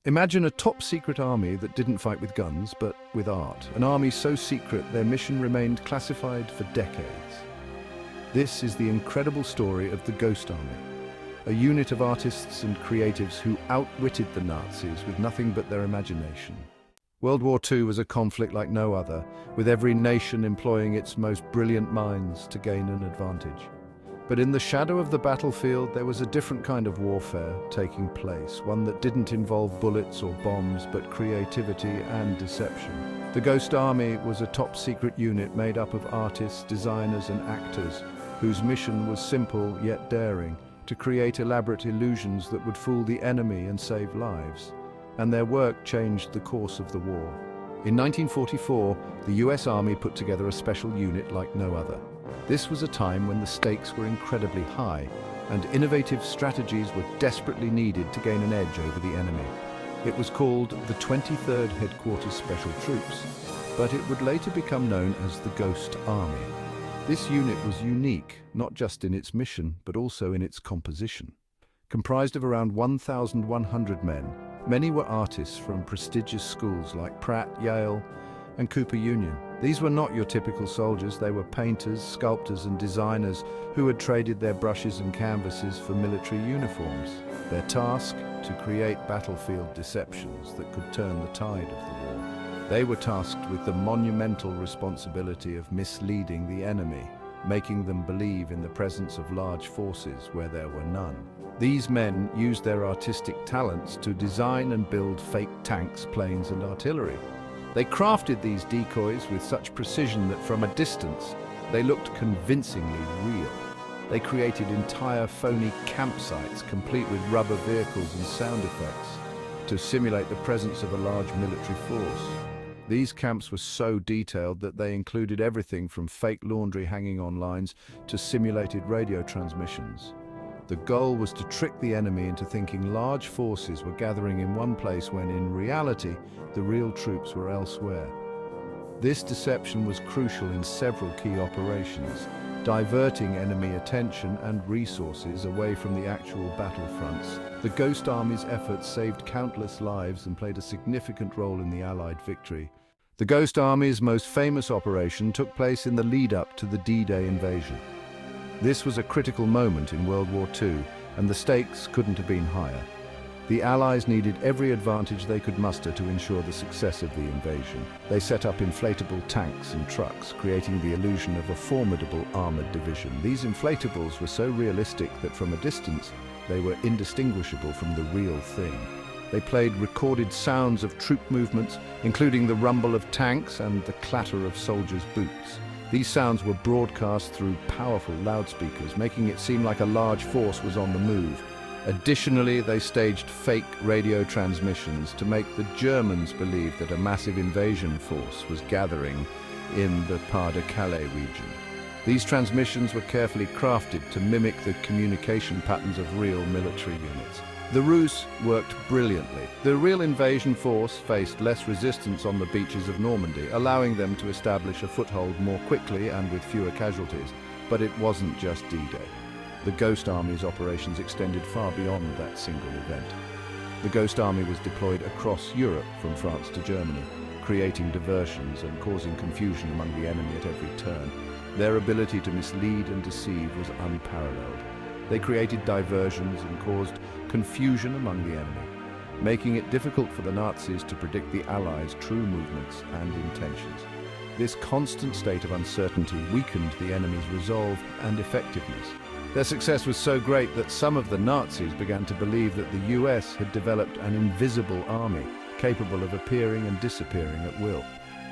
Imagine a top-secret army that didn't fight with guns, but with art. An army so secret their mission remained classified for decades. This is the incredible story of the Ghost Army, a unit of artists and creatives who outwitted the Nazis with nothing but their imagination. World War II was a conflict like no other, with every nation employing its most brilliant minds to gain an advantage. But in the shadow of the battlefield, there was a different kind of warfare taking place, one that didn't involve bullets or bombs, but creativity and deception. The Ghost Army was a top-secret unit made up of artists, designers, and actors, whose mission was simple yet daring, to create elaborate illusions that would fool the enemy and save lives. And their work changed the course of the war. In 1944, the US Army put together a special unit like no other. This was a time when the stakes were incredibly high, and innovative strategies were desperately needed to gain an edge over the enemy. It was called the 23rd Headquarters Special Troops, but it would later become known as the Ghost Army. This unit was unique, not just in its mission, but also in its composition. Comprised of around 1,100 men, many were artists from prestigious schools like Pratt, Yale, and Cooper Union. These were not your typical soldiers, they were painters, sculptors, and designers who had traded their brushes and canvases for military uniforms. Their task, to create battlefield deceptions that could turn the tide of the war. They were tasked with the monumental responsibility of misleading the enemy, making them believe in the presence of large forces where there were none. These men used their artistic talents to design and build fake tanks, planes, and artillery. They crafted these decoys with such precision that from a distance, they looked convincingly real. They created entire phony campsites complete with rubber vehicles and sound effects to simulate the presence of a large military force. These camps were so detailed that they included everything from fake laundry hanging on lines to simulated radio transmissions. The goal was to trick the enemy into thinking large forces were gathering in one place when in reality, the real troops were elsewhere. This deception was crucial in several key operations, diverting enemy attention and resources away from the actual battlefronts. The Ghost Army's efforts saved countless lives and played a significant role in the Allied victory. The Ghost Army's most famous operation took place in the lead-up to the D-Day invasion. This was a critical moment in World War II, and the stakes couldn't have been higher. The Allies needed every advantage they could muster to ensure the success of the invasion. They set up inflatable tanks and trucks, creating the illusion of a formidable armored division. These inflatables were so realistic that from a distance, they were indistinguishable from the real thing. They played recorded sounds of troop movements, including the rumble of tanks and the clatter of soldiers' boots. These sounds were broadcast through powerful loudspeakers, making it seem like a large force was on the move. Additionally, they staged fake radio transmissions to make the Germans believe that a massive invasion force was gathering in the Pas-de-Calais region. These transmissions were carefully crafted to mimic the communication patterns of real military units. The ruse worked brilliantly. The real invasion force faced less resistance on the beaches of Normandy, allowing them to establish a foothold more quickly and with fewer casualties. But it wasn't just D-Day. The Ghost Army's operations extended far beyond that single event. The Ghost Army was deployed across Europe from France to Germany, creating diversions and causing confusion among the enemy at every turn. Their ability to mislead and deceive was unparalleled. They created diversions and caused confusion among the enemy, making it difficult for the Nazis to predict the Allies' true movements and intentions. This constant state of uncertainty weakened the enemy's resolve and effectiveness. Their success was so great that some of the Nazis began to believe that the US had developed an invisible army, capable of appearing and disappearing at will.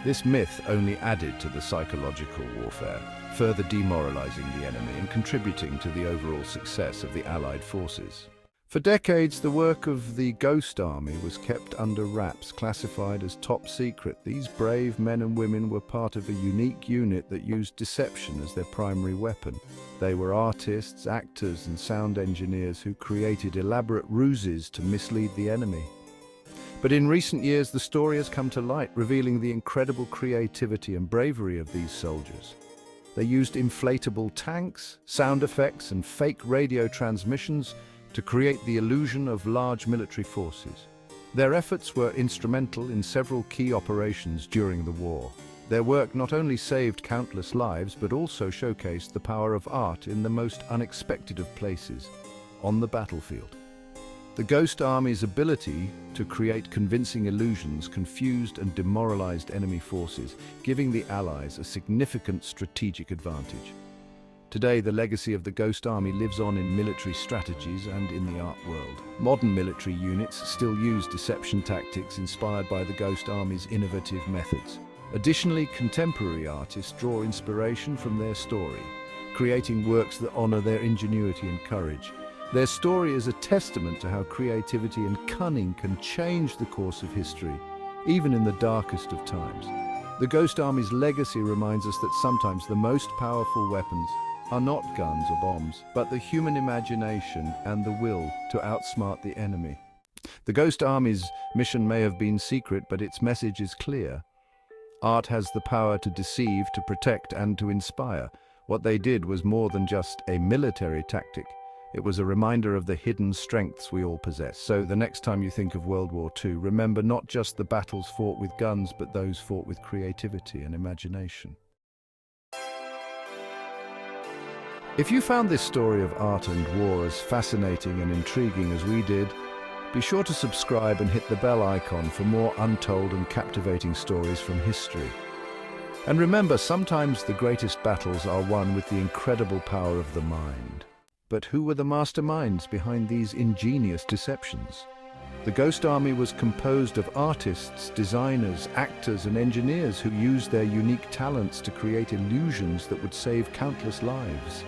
This myth only added to the psychological warfare, further demoralizing the enemy and contributing to the overall success of the Allied forces. For decades, the work of the Ghost Army was kept under wraps, classified as top secret. These brave men and women were part of a unique unit that used deception as their primary weapon. They were artists, actors, and sound engineers who created elaborate ruses to mislead the enemy. But in recent years, the story has come to light, revealing the incredible creativity and bravery of these soldiers. They used inflatable tanks, sound effects, and fake radio transmissions to create the illusion of large military forces. Their efforts were instrumental in several key operations during the war. Their work not only saved countless lives, but also showcased the power of art in the most unexpected of places, on the battlefield. The Ghost Army's ability to create convincing illusions confused and demoralized enemy forces, giving the Allies a significant strategic advantage. Today, the legacy of the Ghost Army lives on in military strategies and in the art world. Modern military units still use deception tactics inspired by the Ghost Army's innovative methods. Additionally, contemporary artists draw inspiration from their story, creating works that honor their ingenuity and courage. Their story is a testament to how creativity and cunning can change the course of history, even in the darkest of times. The Ghost Army's legacy reminds us that sometimes the most powerful weapons are not guns or bombs, but the human imagination and the will to outsmart the enemy. The Ghost Army's mission may have been secret, but its message is clear. Art has the power to deceive, to protect, and to inspire. What they did was more than just a military tactic. It was a reminder of the hidden strengths we all possess. So the next time you think of World War II, remember not just the battles fought with guns, but those fought with creativity and imagination. If you found this story of art and war as fascinating and intriguing as we did, be sure to subscribe and hit the bell icon for more untold and captivating stories from history. And remember, sometimes the greatest battles are won with the incredible power of the mind. But who were the masterminds behind these ingenious deceptions? The Ghost Army was composed of artists, designers, actors, and engineers who used their unique talents to create illusions that would save countless lives.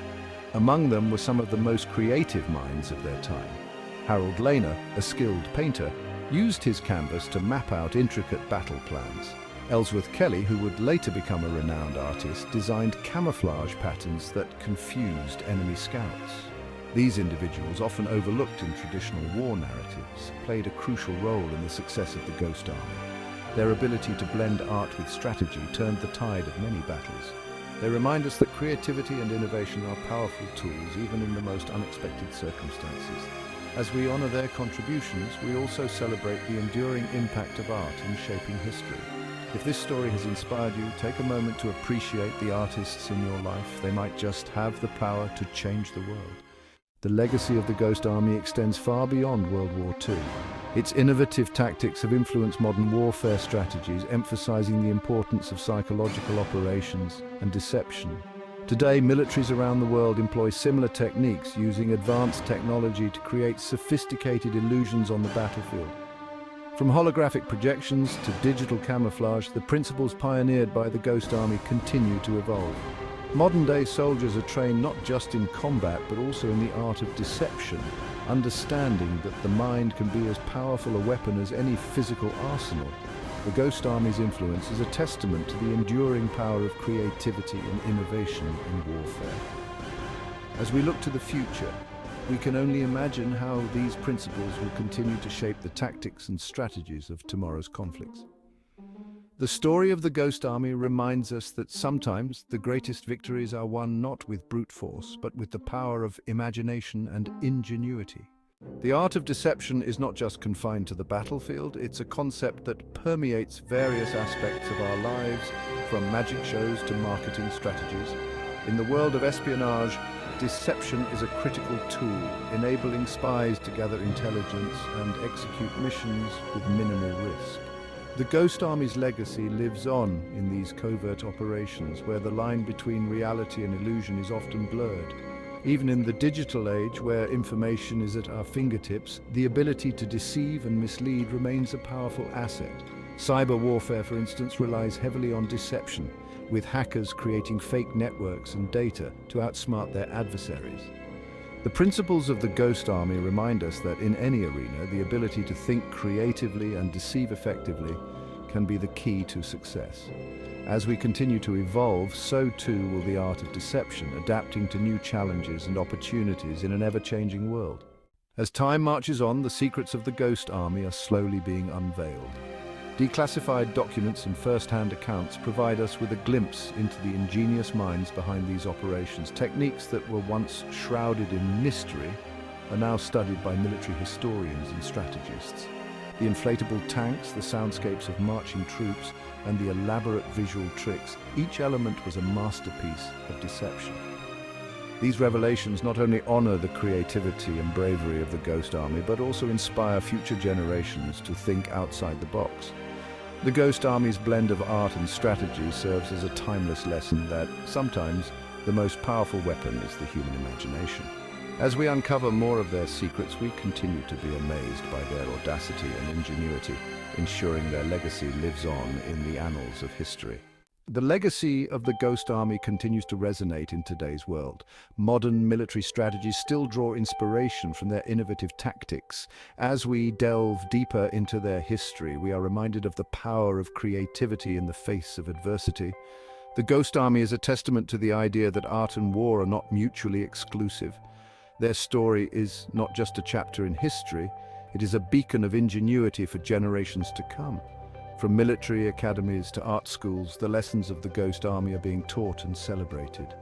Among them were some of the most creative minds of their time. Harold Lehner, a skilled painter, used his canvas to map out intricate battle plans. Ellsworth Kelly, who would later become a renowned artist, designed camouflage patterns that confused enemy scouts. These individuals, often overlooked in traditional war narratives, played a crucial role in the success of the Ghost Army. Their ability to blend art with strategy turned the tide of many battles. They remind us that creativity and innovation are powerful tools, even in the most unexpected circumstances. As we honor their contributions, we also celebrate the enduring impact of art in shaping history. If this story has inspired you, take a moment to appreciate the artists in your life. They might just have the power to change the world. The legacy of the Ghost Army extends far beyond World War II. Its innovative tactics have influenced modern warfare strategies, emphasizing the importance of psychological operations and deception. Today, militaries around the world employ similar techniques, using advanced technology to create sophisticated illusions on the battlefield. From holographic projections to digital camouflage, the principles pioneered by the Ghost Army continue to evolve. Modern-day soldiers are trained not just in combat, but also in the art of deception, understanding that the mind can be as powerful a weapon as any physical arsenal. The Ghost Army's influence is a testament to the enduring power of creativity and innovation in warfare. As we look to the future, we can only imagine how these principles will continue to shape the tactics and strategies of tomorrow's conflicts. The story of the Ghost Army reminds us that sometimes the greatest victories are won not with brute force, but with the power of imagination and ingenuity. The art of deception is not just confined to the battlefield, it's a concept that permeates various aspects of our lives, from magic shows to marketing strategies. In the world of espionage, deception is a critical tool, enabling spies to gather intelligence and execute missions with minimal risk. The Ghost Army's legacy lives on in these covert operations, where the line between reality and illusion is often blurred. Even in the digital age, where information is at our fingertips, the ability to deceive and mislead remains a powerful asset. Cyber warfare, for instance, relies heavily on deception, with hackers creating fake networks and data to outsmart their adversaries. The principles of the Ghost Army remind us that in any arena, the ability to think creatively and deceive effectively can be the key to success. As we continue to evolve, so too will the art of deception, adapting to new challenges and opportunities in an ever-changing world. As time marches on, the secrets of the Ghost Army are slowly being unveiled. Declassified documents and first-hand accounts provide us with a glimpse into the ingenious minds behind these operations. Techniques that were once shrouded in mystery are now studied by military historians and strategists. The inflatable tanks, the soundscapes of marching troops, and the elaborate visual tricks, each element was a masterpiece of deception. These revelations not only honor the creativity and bravery of the Ghost Army, but also inspire future generations to think outside the box. The Ghost Army's blend of art and strategy serves as a timeless lesson that sometimes the most powerful weapon is the human imagination. As we uncover more of their secrets, we continue to be amazed by their audacity and ingenuity, ensuring their legacy lives on in the annals of history. The legacy of the Ghost Army continues to resonate in today's world. Modern military strategies still draw inspiration from their innovative tactics. As we delve deeper into their history, we are reminded of the power of creativity in the face of adversity. The Ghost Army is a testament to the idea that art and war are not mutually exclusive. Their story is not just a chapter in history, it is a beacon of ingenuity for generations to come. From military academies to art schools, the lessons of the Ghost Army are being taught and celebrated.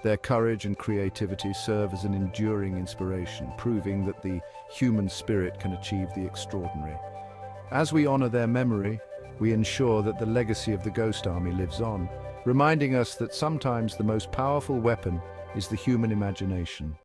Their courage and creativity serve as an enduring inspiration, proving that the human spirit can achieve the extraordinary. As we honor their memory, we ensure that the legacy of the Ghost Army lives on, reminding us that sometimes the most powerful weapon is the human imagination.